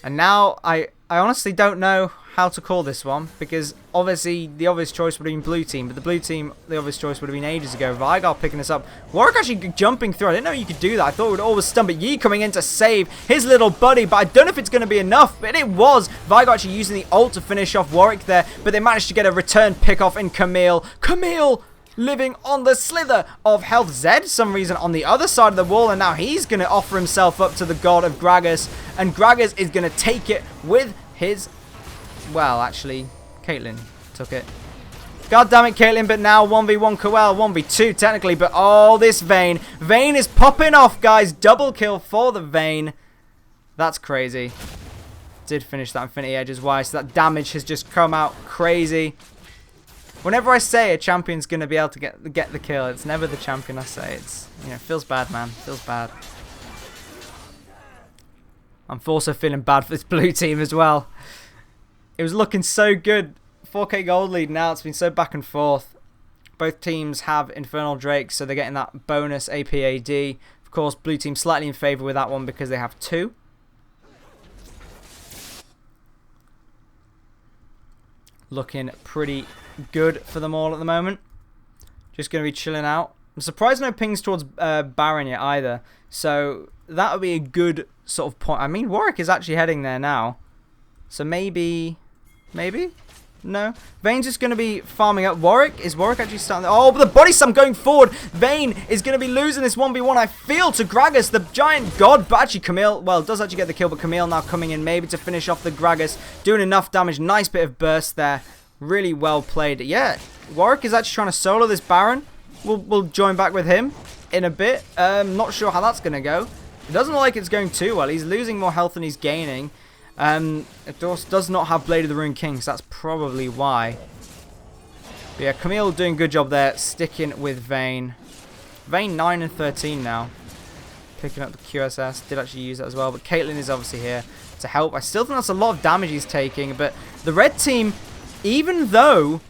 And now I honestly don't know how to call this one, because obviously the obvious choice would have been blue team, but the blue team, the obvious choice would have been ages ago. Vigar picking this up. Warwick actually jumping through. I didn't know you could do that. I thought it would always stun, but Yi coming in to save his little buddy, but I don't know if it's going to be enough, but it was. Vigar actually using the ult to finish off Warwick there, but they managed to get a return pick off in Camille. Camille living on the slither of health. Zed, some reason, on the other side of the wall, and now he's going to offer himself up to the god of Gragas, and Gragas is going to take it with his... Well, actually, Caitlyn took it. God damn it, Caitlyn, but now 1v1 Coel, 1v2 technically, but oh, this Vayne. Vayne is popping off, guys. Double kill for the Vayne. That's crazy. Did finish that Infinity Edge as well, so that damage has just come out crazy. Whenever I say a champion's going to be able to get the kill, it's never the champion I say. It's, you know, feels bad, man. Feels bad. I'm also feeling bad for this blue team as well. It was looking so good. 4k gold lead now. It's been so back and forth. Both teams have Infernal Drakes, so they're getting that bonus APAD. Of course, blue team slightly in favour with that one because they have 2. Looking pretty good for them all at the moment. Just going to be chilling out. I'm surprised no pings towards Baron yet either. So that would be a good sort of point. I mean, Warwick is actually heading there now. So maybe... No. Vayne's just going to be farming up. Is Warwick actually starting... Oh, but the body slam going forward. Vayne is going to be losing this 1v1, I feel, to Gragas, the giant god. But actually, Camille, well, does actually get the kill, but Camille now coming in maybe to finish off the Gragas. Doing enough damage. Nice bit of burst there. Really well played. Yeah, Warwick is actually trying to solo this Baron. We'll join back with him in a bit. Not sure how that's going to go. It doesn't look like it's going too well. He's losing more health than he's gaining. It does not have Blade of the Rune King, so that's probably why. But yeah, Camille doing a good job there, sticking with Vayne. Vayne 9 and 13 now. Picking up the QSS, did actually use that as well, but Caitlyn is obviously here to help. I still think that's a lot of damage he's taking, but the red team, even though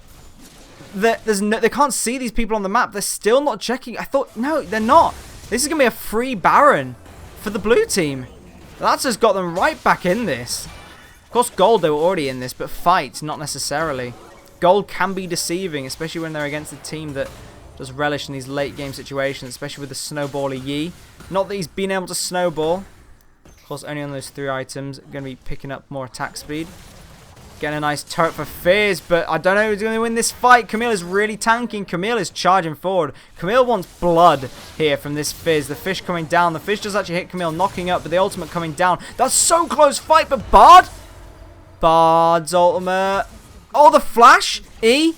they can't see these people on the map, they're still not checking. I thought, no, they're not. This is going to be a free Baron for the blue team. That's just got them right back in this. Of course, gold, they were already in this, but fight, not necessarily. Gold can be deceiving, especially when they're against a team that does relish in these late game situations, especially with the snowballer Yi. Not that he's been able to snowball. Of course, only on those 3 items. Going to be picking up more attack speed. Getting a nice turret for Fizz, but I don't know who's going to win this fight. Camille is really tanking. Camille is charging forward. Camille wants blood here from this Fizz. The fish coming down. The fish does actually hit Camille, knocking up, but the ultimate coming down. That's so close fight, but Bard? Bard's ultimate. Oh, the flash. E.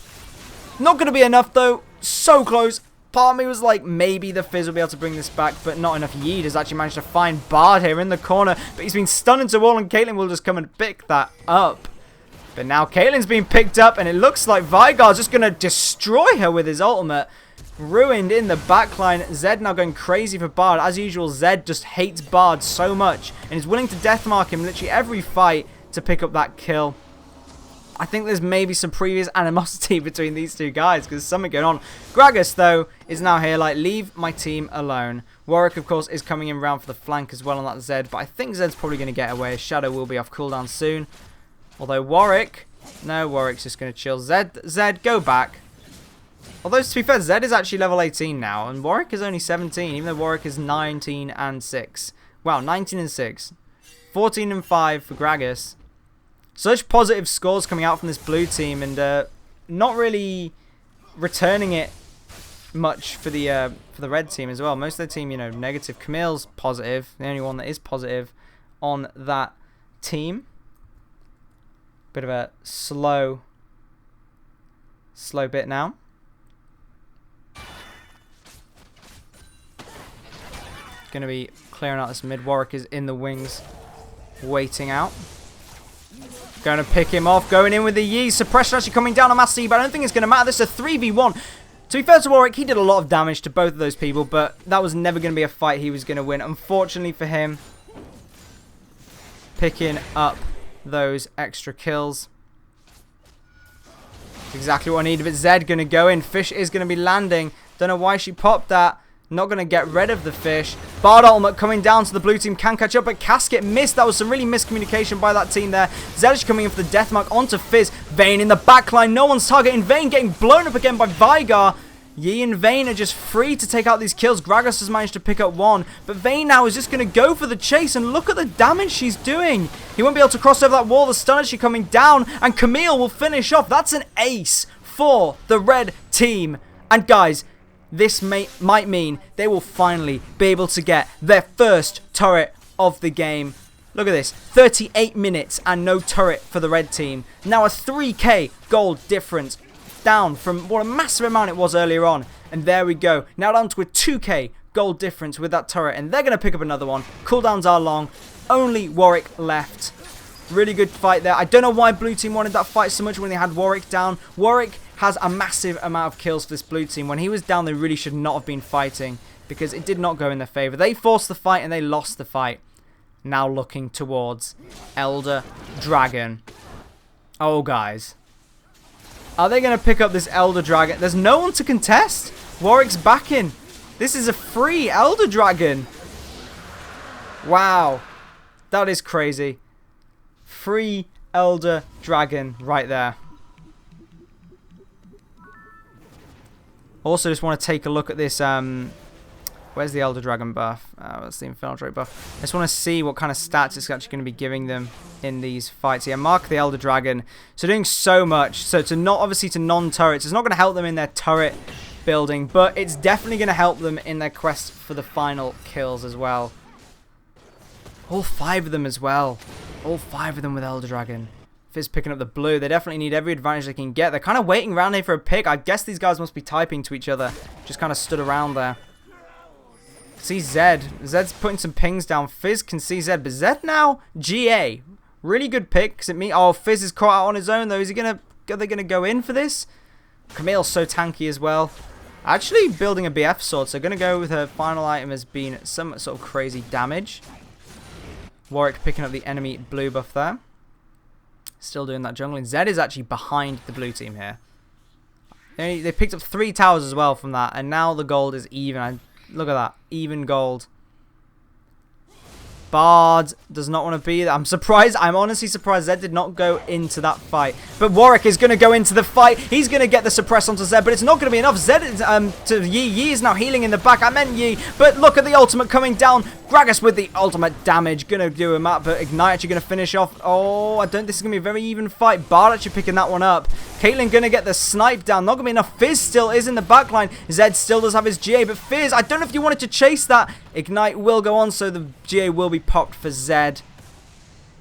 Not going to be enough, though. So close. part of me was like, maybe the Fizz will be able to bring this back, but not enough. Yi has actually managed to find Bard here in the corner, but he's been stunned into a wall, and Caitlyn will just come and pick that up. But now Caitlyn's been picked up, and it looks like Veigar's just going to destroy her with his ultimate. Ruined in the backline. Zed now going crazy for Bard. As usual, Zed just hates Bard so much and is willing to deathmark him literally every fight to pick up that kill. I think there's maybe some previous animosity between these two guys because there's something going on. Gragas, though, is now here like, leave my team alone. Warwick, of course, is coming in round for the flank as well on that Zed, but I think Zed's probably going to get away. Shadow will be off cooldown soon. Although Warwick, no, Warwick's just going to chill. Zed, go back. Although, to be fair, Zed is actually level 18 now, and Warwick is only 17, even though Warwick is 19 and 6. Wow, 19 and 6. 14 and 5 for Gragas. Such positive scores coming out from this blue team, and not really returning it much for the red team as well. Most of the team, you know, negative. Camille's positive, the only one that is positive on that team. Bit of a slow bit now. Going to be clearing out this mid. Warwick is in the wings, waiting out. Going to pick him off, going in with the Yi. Suppression actually coming down on Massey, but I don't think it's going to matter. This is a 3v1. To be fair to Warwick, he did a lot of damage to both of those people, but that was never going to be a fight he was going to win. Unfortunately for him, picking up those extra kills. Exactly what I needed. But Zed going to go in. Fish is going to be landing. Don't know why she popped that. Not going to get rid of the Fish. Bard ultimate coming down, so the blue team can catch up, but Casket missed. That was some really miscommunication by that team there. Zed coming in for the deathmark onto Fizz. Vayne in the backline. No one's targeting Vayne, getting blown up again by Veigar. Yi and Vayne are just free to take out these kills. Gragas has managed to pick up one, but Vayne now is just going to go for the chase, and look at the damage she's doing. He won't be able to cross over that wall. The stun actually coming down, and Camille will finish off. That's an ace for the red team. And guys, this might mean they will finally be able to get their first turret of the game. Look at this, 38 minutes and no turret for the red team. Now a 3k gold difference, down from what a massive amount it was earlier on. And there we go, now down to a 2k gold difference with that turret. And they're going to pick up another one. Cooldowns are long, only Warwick left. Really good fight there. I don't know why blue team wanted that fight so much when they had Warwick down. Warwick has a massive amount of kills for this blue team. When he was down, they really should not have been fighting because it did not go in their favor. They forced the fight and they lost the fight. Now looking towards Elder Dragon. Oh, guys. Are they going to pick up this Elder Dragon? There's no one to contest. Warwick's backing. This is a free Elder Dragon. Wow. That is crazy. Free Elder Dragon right there. Also, just want to take a look at this. Where's the Elder Dragon buff? That's the Infiltrate buff. I just want to see what kind of stats it's actually going to be giving them in these fights. Yeah, mark the Elder Dragon. So doing so much. So to not, obviously to non-turrets, it's not going to help them in their turret building, but it's definitely going to help them in their quest for the final kills as well. All 5 of them as well. All 5 of them with Elder Dragon. Fizz picking up the blue. They definitely need every advantage they can get. They're kind of waiting around here for a pick. I guess these guys must be typing to each other. Just kind of stood around there. See Zed. Zed's putting some pings down. Fizz can see Zed. But Zed now, GA. Really good pick. Because it means, oh, Fizz is caught out on his own though. Are they gonna go in for this? Camille's so tanky as well. Actually building a BF sword. So gonna go with her final item as being some sort of crazy damage. Warwick picking up the enemy blue buff there. Still doing that jungling. Zed is actually behind the blue team here. They picked up 3 towers as well from that. And now the gold is even. Look at that. Even gold. Bard does not want to be there. I'm surprised. I'm honestly surprised Zed did not go into that fight. But Warwick is going to go into the fight. He's going to get the suppress onto Zed, but it's not going to be enough. Zed is, to Yi. Yi is now healing in the back. I meant Yi, but look at the ultimate coming down. Gragas with the ultimate damage. Going to do him up, but Ignite actually going to finish off. Oh, I don't. This is going to be a very even fight. Bard actually picking that one up. Caitlyn going to get the snipe down. Not going to be enough. Fizz still is in the backline. Zed still does have his GA, but Fizz, I don't know if you wanted to chase that. Ignite will go on, so the GA will be popped for Zed.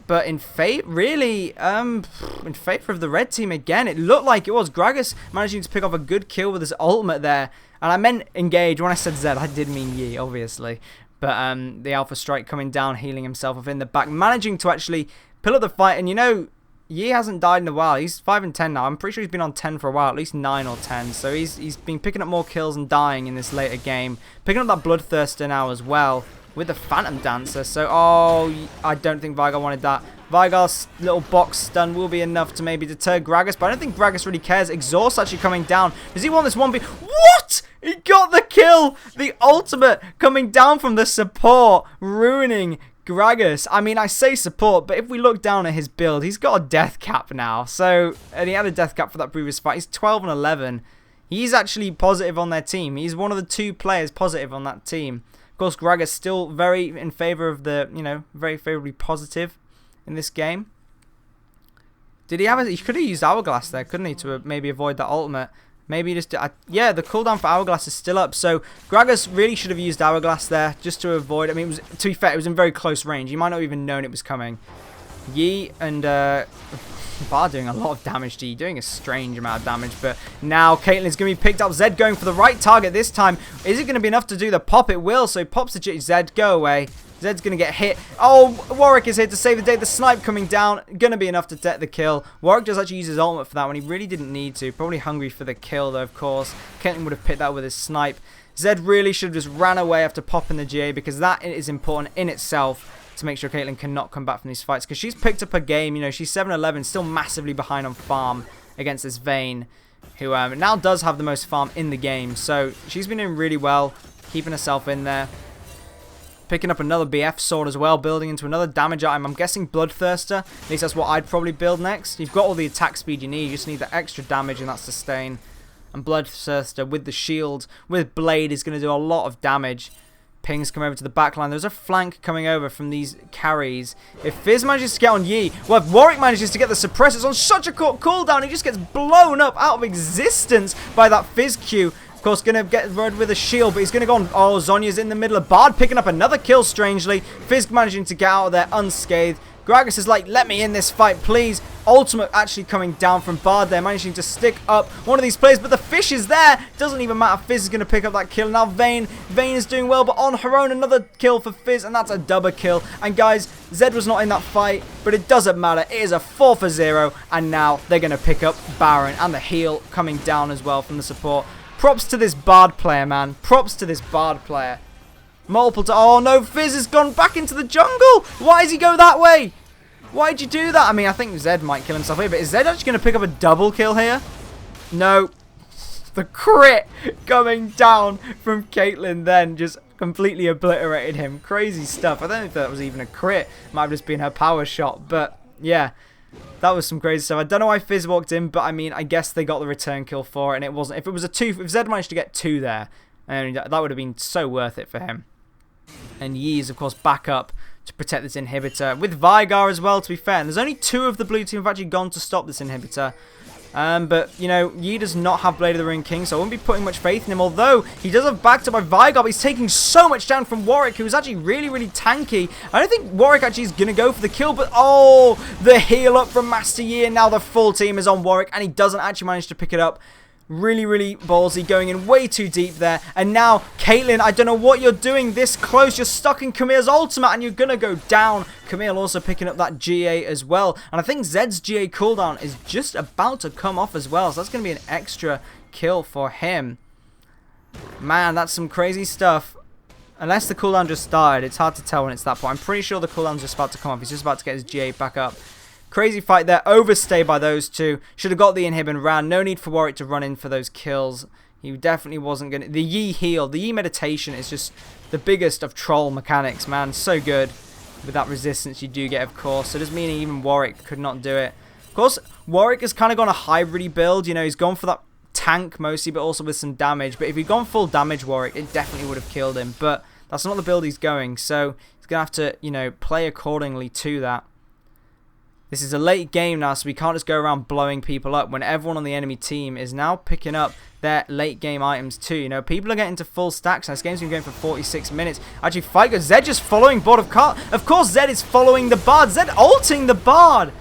But in really, in favor of the red team again. It looked like it was Gragas managing to pick off a good kill with his ultimate there. And I meant engage. When I said Zed, I did mean Yi, obviously. But the Alpha Strike coming down, healing himself within the back, managing to actually pull up the fight. And you know, Yi hasn't died in a while. He's 5 and 10 now. I'm pretty sure he's been on 10 for a while, at least 9 or 10. So he's been picking up more kills and dying in this later game. Picking up that Bloodthirster now as well with the Phantom Dancer. So, oh, I don't think Vigar wanted that. Vigar's little box stun will be enough to maybe deter Gragas, but I don't think Gragas really cares. Exhaust actually coming down. Does he want this 1v? What? He got the kill! The ultimate coming down from the support, ruining Gragas. I mean, I say support, but if we look down at his build, he's got a death cap now. So, and he had a death cap for that previous fight. He's 12 and 11. He's actually positive on their team. He's one of the 2 players positive on that team. Of course, Gragas still very in favor of the, you know, very favorably positive in this game. Did he have he could have used Hourglass there, couldn't he, to maybe avoid that ultimate? Maybe just yeah, the cooldown for Hourglass is still up, so Gragas really should have used Hourglass there just to avoid. I mean, to be fair, it was in very close range. You might not have even known it was coming. Yi and Bar doing a lot of damage to Yi, doing a strange amount of damage, but now Caitlyn's going to be picked up. Zed going for the right target this time. Is it going to be enough to do the pop? It will, so he pops the Zed, go away. Zed's going to get hit. Oh, Warwick is here to save the day. The snipe coming down. Going to be enough to get the kill. Warwick does actually use his ultimate for that one. He really didn't need to. Probably hungry for the kill, though, of course. Caitlyn would have picked that with his snipe. Zed really should have just ran away after popping the GA, because that is important in itself to make sure Caitlyn cannot come back from these fights. Because she's picked up a game. You know, she's 7-11, still massively behind on farm against this Vayne, who now does have the most farm in the game. So she's been doing really well, keeping herself in there. Picking up another BF sword as well, building into another damage item. I'm guessing Bloodthirster. At least that's what I'd probably build next. You've got all the attack speed you need. You just need the extra damage, and that's sustain. And Bloodthirster with the shield, with Blade, is going to do a lot of damage. Pings come over to the backline. There's a flank coming over from these carries. If Fizz manages to get on Yi, well, if Warwick manages to get the suppressors on such a cooldown, he just gets blown up out of existence by that Fizz Q. Of course, going to get rid with a shield, but he's going to go on. Oh, Zhonya's in the middle of Bard, picking up another kill, strangely. Fizz managing to get out of there unscathed. Gragas is like, let me in this fight, please. Ultimate actually coming down from Bard there, managing to stick up one of these players, but the fish is there. Doesn't even matter. Fizz is going to pick up that kill. Now Vayne is doing well, but on her own, another kill for Fizz, and that's a double kill. And guys, Zed was not in that fight, but it doesn't matter. It is a 4-0, and now they're going to pick up Baron, and the heal coming down as well from the support. Props to this Bard player, man. Props to this Bard player. Oh no, Fizz has gone back into the jungle. Why does he go that way? Why'd you do that? I mean, I think Zed might kill himself here, but is Zed actually going to pick up a double kill here? No. The crit coming down from Caitlyn then just completely obliterated him. Crazy stuff. I don't know if that was even a crit. Might have just been her power shot, but yeah. That was some crazy stuff. I don't know why Fizz walked in, but I mean, I guess they got the return kill for it, and it wasn't. If it was a 2, if Zed managed to get 2 there, and that would have been so worth it for him. And Yi is, of course, back up to protect this inhibitor with Vigar as well, to be fair. And there's only 2 of the blue team have actually gone to stop this inhibitor. But, you know, Yi does not have Blade of the Ring King, so I wouldn't be putting much faith in him. Although, he does have backed up by Vigar, but he's taking so much down from Warwick, who's actually really, really tanky. I don't think Warwick actually is going to go for the kill, but oh, the heal up from Master Yi, and now the full team is on Warwick, and he doesn't actually manage to pick it up. Really, really ballsy, going in way too deep there. And now, Caitlyn, I don't know what you're doing this close. You're stuck in Camille's ultimate, and you're going to go down. Camille also picking up that GA as well. And I think Zed's GA cooldown is just about to come off as well. So that's going to be an extra kill for him. Man, that's some crazy stuff. Unless the cooldown just started. It's hard to tell when it's that point. I'm pretty sure the cooldown's just about to come off. He's just about to get his GA back up. Crazy fight there. Overstay by those 2. Should have got the inhib and ran. No need for Warwick to run in for those kills. He definitely wasn't going to. The Yi heal. The Yi meditation is just the biggest of troll mechanics, man. So good. With that resistance you do get, of course. So does mean even Warwick could not do it. Of course, Warwick has kind of gone a hybrid build. You know, he's gone for that tank mostly, but also with some damage. But if he'd gone full damage Warwick, it definitely would have killed him. But that's not the build he's going. So he's going to have to, you know, play accordingly to that. This is a late game now, so we can't just go around blowing people up when everyone on the enemy team is now picking up their late game items too. You know, people are getting to full stacks. This game's been going for 46 minutes. Actually, fight goes. Zed just following Bard of Car. Of course, Zed is following the Bard. Zed ulting the Bard.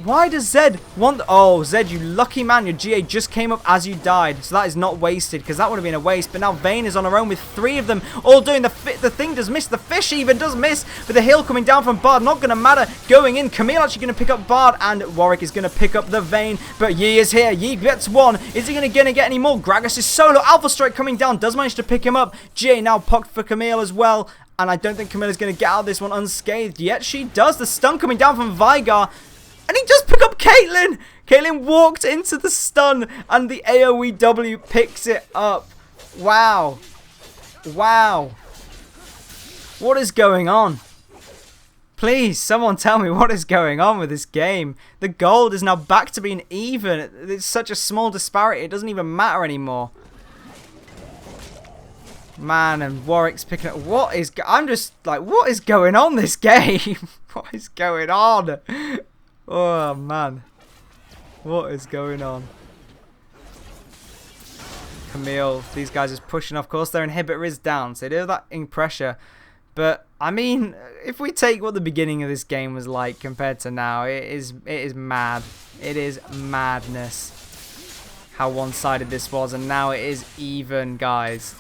Why does Zed want... Oh, Zed, you lucky man. Your GA just came up as you died. So that is not wasted, because that would have been a waste. But now Vayne is on her own with 3 of them all doing the thing does miss. The fish even does miss. But the heal coming down from Bard, not going to matter. Going in, Camille actually going to pick up Bard, and Warwick is going to pick up the Vayne. But Yi is here. Yi gets 1. Is he going to get any more? Gragas is solo. Alpha Strike coming down. Does manage to pick him up. GA now pocked for Camille as well. And I don't think Camille is going to get out of this one unscathed. Yet she does. The stun coming down from Vigar. And he just picked up Caitlyn. Caitlyn walked into the stun, and the AoE picks it up. Wow. Wow. What is going on? Please, someone tell me what is going on with this game. The gold is now back to being even. It's such a small disparity. It doesn't even matter anymore. Man, and Warwick's picking up. What is... I'm just like, what is going on this game? What is going on? Oh, man. What is going on? Camille, these guys are pushing off. Of course, their inhibitor is down, so they do have that in pressure. But, I mean, if we take what the beginning of this game was like compared to now, it is mad. It is madness how one-sided this was, and now it is even, guys.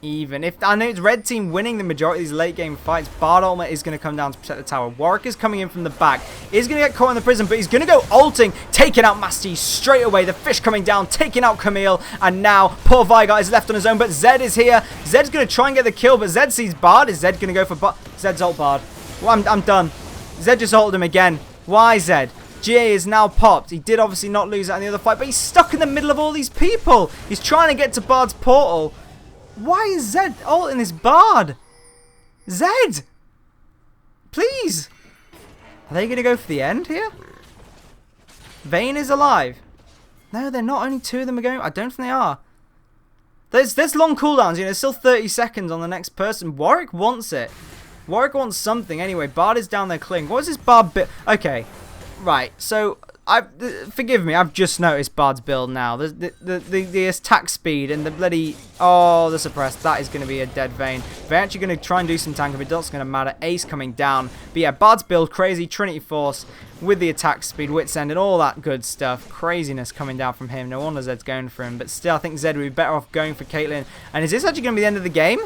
Even. If I know it's red team winning the majority of these late game fights, Bard ultimate is going to come down to protect the tower. Warwick is coming in from the back. He's going to get caught in the prison, but he's going to go ulting, taking out Masty straight away. The fish coming down, taking out Camille, and now poor Vigar is left on his own, but Zed is here. Zed's going to try and get the kill, but Zed sees Bard. Is Zed going to go for Bard? Zed's ult Bard. Well, I'm done. Zed just ulted him again. Why, Zed? GA is now popped. He did obviously not lose out in the other fight, but he's stuck in the middle of all these people. He's trying to get to Bard's portal. Why is Zed ulting this Bard? Zed! Please! Are they going to go for the end here? Vayne is alive. No, they're not. Only 2 of them are going. I don't think they are. There's long cooldowns. You know, there's still 30 seconds on the next person. Warwick wants it. Warwick wants something. Anyway, Bard is down there clearing. What is this Bard bit? Okay. Right. So... forgive me, I've just noticed Bard's build now. The attack speed and the bloody... Oh, the suppressed. That is going to be a dead Vayne. They're actually going to try and do some tank. If it doesn't, it's going to matter. Ace coming down. But yeah, Bard's build, crazy. Trinity Force with the attack speed, Wits End, and all that good stuff. Craziness coming down from him. No wonder Zed's going for him. But still, I think Zed would be better off going for Caitlyn. And is this actually going to be the end of the game?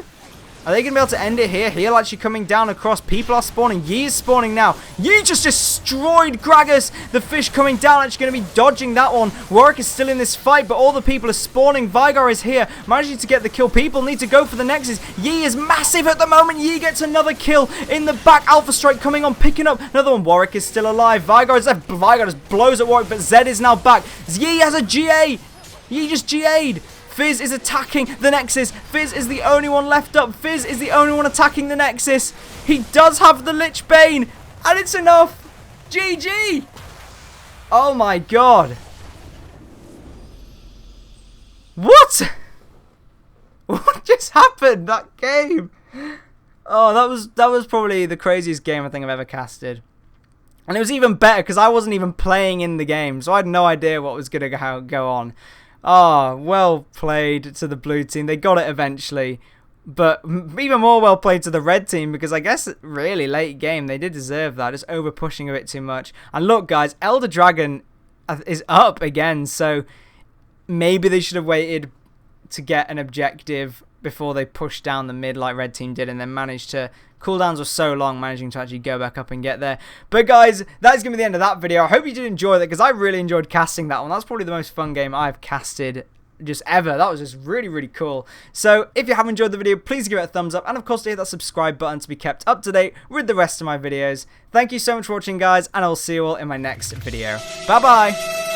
Are they going to be able to end it here? Heal actually coming down across. People are spawning. Yi is spawning now. Yi just destroyed Gragas. The fish coming down. Actually going to be dodging that one. Warwick is still in this fight, but all the people are spawning. Vigar is here. Managing to get the kill. People need to go for the nexus. Yi is massive at the moment. Yi gets another kill in the back. Alpha Strike coming on, picking up another one. Warwick is still alive. Vigar is left. Vigar just blows at Warwick, but Zed is now back. Yi has a GA. Yi just GA'd. Fizz is attacking the Nexus. Fizz is the only one left up. Fizz is the only one attacking the Nexus. He does have the Lich Bane, and it's enough. GG. Oh my god. What? What just happened? That game. Oh, that was probably the craziest game I think I've ever casted. And it was even better because I wasn't even playing in the game, so I had no idea what was going to go on. Ah, well played to the blue team. They got it eventually. But even more well played to the red team, because I guess really late game they did deserve that. Just over pushing a bit too much. And look, guys, Elder Dragon is up again. So maybe they should have waited to get an objective before they pushed down the mid like red team did, and then managed to... Cooldowns were so long, managing to actually go back up and get there. But guys, that is going to be the end of that video. I hope you did enjoy that, because I really enjoyed casting that one. That's probably the most fun game I've casted just ever. That was just really, really cool. So if you have enjoyed the video, please give it a thumbs up. And of course, hit that subscribe button to be kept up to date with the rest of my videos. Thank you so much for watching, guys, and I will see you all in my next video. Bye-bye.